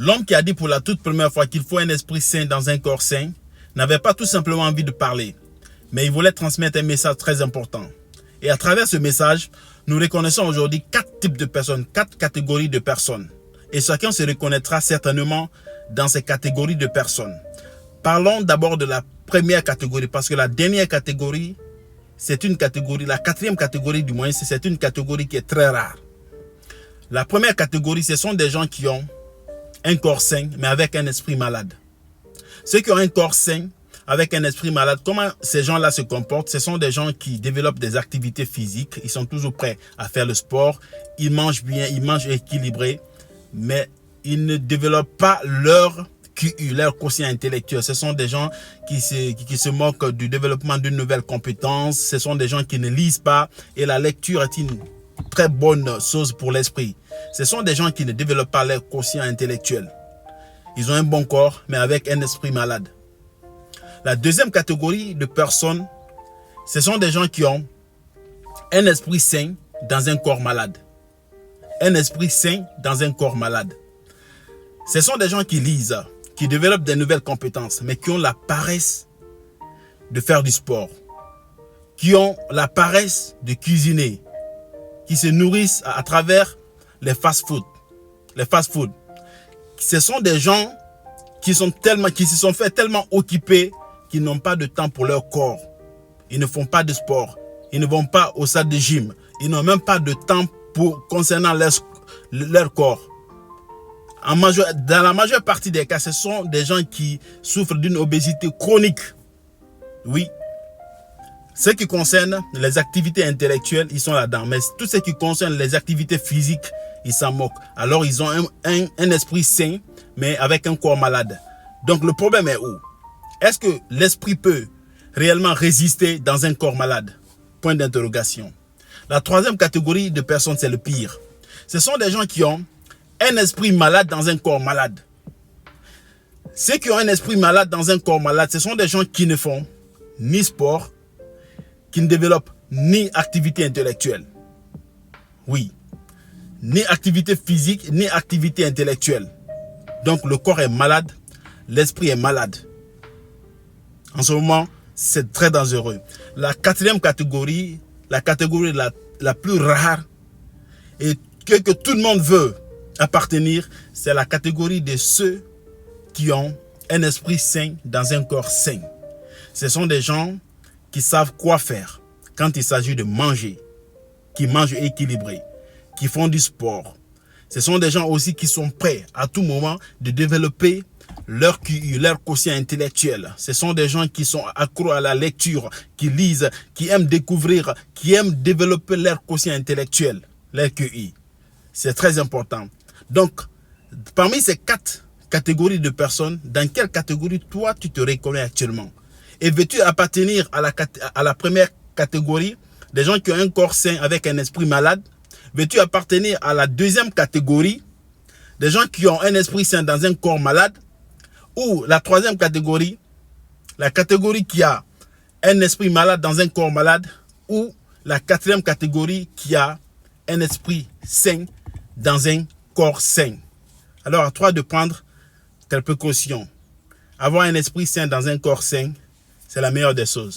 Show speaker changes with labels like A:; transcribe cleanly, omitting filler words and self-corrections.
A: L'homme qui a dit pour la toute première fois qu'il faut un esprit saint dans un corps saint n'avait pas tout simplement envie de parler, mais il voulait transmettre un message très important. Et à travers ce message, nous reconnaissons aujourd'hui 4 types de personnes, 4 catégories de personnes. Et chacun se reconnaîtra certainement dans ces catégories de personnes. Parlons d'abord de la première catégorie, parce que la dernière catégorie, c'est une catégorie, la 4e catégorie du moins, c'est une catégorie qui est très rare. La première catégorie, ce sont des gens qui ont un corps sain, mais avec un esprit malade. Ceux qui ont un corps sain, avec un esprit malade, comment ces gens-là se comportent? Ce sont des gens qui développent des activités physiques, ils sont toujours prêts à faire le sport, ils mangent bien, ils mangent équilibré, mais ils ne développent pas leur QI, leur quotient intellectuel. Ce sont des gens qui se moquent du développement d'une nouvelle compétence, ce sont des gens qui ne lisent pas, et la lecture est une très bonne chose pour l'esprit. Ce sont des gens qui ne développent pas leur quotient intellectuel. Ils ont un bon corps, mais avec un esprit malade. La deuxième catégorie de personnes, ce sont des gens qui ont un esprit sain dans un corps malade. Un esprit sain dans un corps malade. Ce sont des gens qui lisent, qui développent des nouvelles compétences, mais qui ont la paresse de faire du sport, qui ont la paresse de cuisiner, qui se nourrissent à travers les fast-food. Les fast-food. Ce sont des gens qui se sont fait tellement occupés qu'ils n'ont pas de temps pour leur corps. Ils ne font pas de sport. Ils ne vont pas au salle de gym. Ils n'ont même pas de temps concernant leur corps. Dans la majeure partie des cas, ce sont des gens qui souffrent d'une obésité chronique. Oui. Ce qui concerne les activités intellectuelles, ils sont là-dedans. Mais tout ce qui concerne les activités physiques, ils s'en moquent. Alors, ils ont un esprit sain, mais avec un corps malade. Donc, le problème est où? Est-ce que l'esprit peut réellement résister dans un corps malade? Point d'interrogation. La 3e catégorie de personnes, c'est le pire. Ce sont des gens qui ont un esprit malade dans un corps malade. Ceux qui ont un esprit malade dans un corps malade, ce sont des gens qui ne font ni sport, qui ne développent ni activité intellectuelle. Oui. Ni activité physique, ni activité intellectuelle. Donc le corps est malade, l'esprit est malade. En ce moment, c'est très dangereux. La 4e catégorie, la catégorie la plus rare et que tout le monde veut appartenir, c'est la catégorie de ceux qui ont un esprit sain dans un corps sain. Ce sont des gens qui savent quoi faire quand il s'agit de manger, qui mangent équilibré, qui font du sport. Ce sont des gens aussi qui sont prêts à tout moment de développer leur QI, leur quotient intellectuel. Ce sont des gens qui sont accros à la lecture, qui lisent, qui aiment découvrir, qui aiment développer leur quotient intellectuel, leur QI. C'est très important. Donc, parmi ces 4 catégories de personnes, dans quelle catégorie toi tu te reconnais actuellement? Et veux-tu appartenir à la première catégorie, des gens qui ont un corps sain avec un esprit malade? Veux-tu appartenir à la 2e catégorie, des gens qui ont un esprit sain dans un corps malade? Ou la 3e catégorie, la catégorie qui a un esprit malade dans un corps malade? Ou la 4e catégorie qui a un esprit sain dans un corps sain? Alors à toi de prendre tes précautions. Avoir un esprit sain dans un corps sain, c'est la meilleure des choses.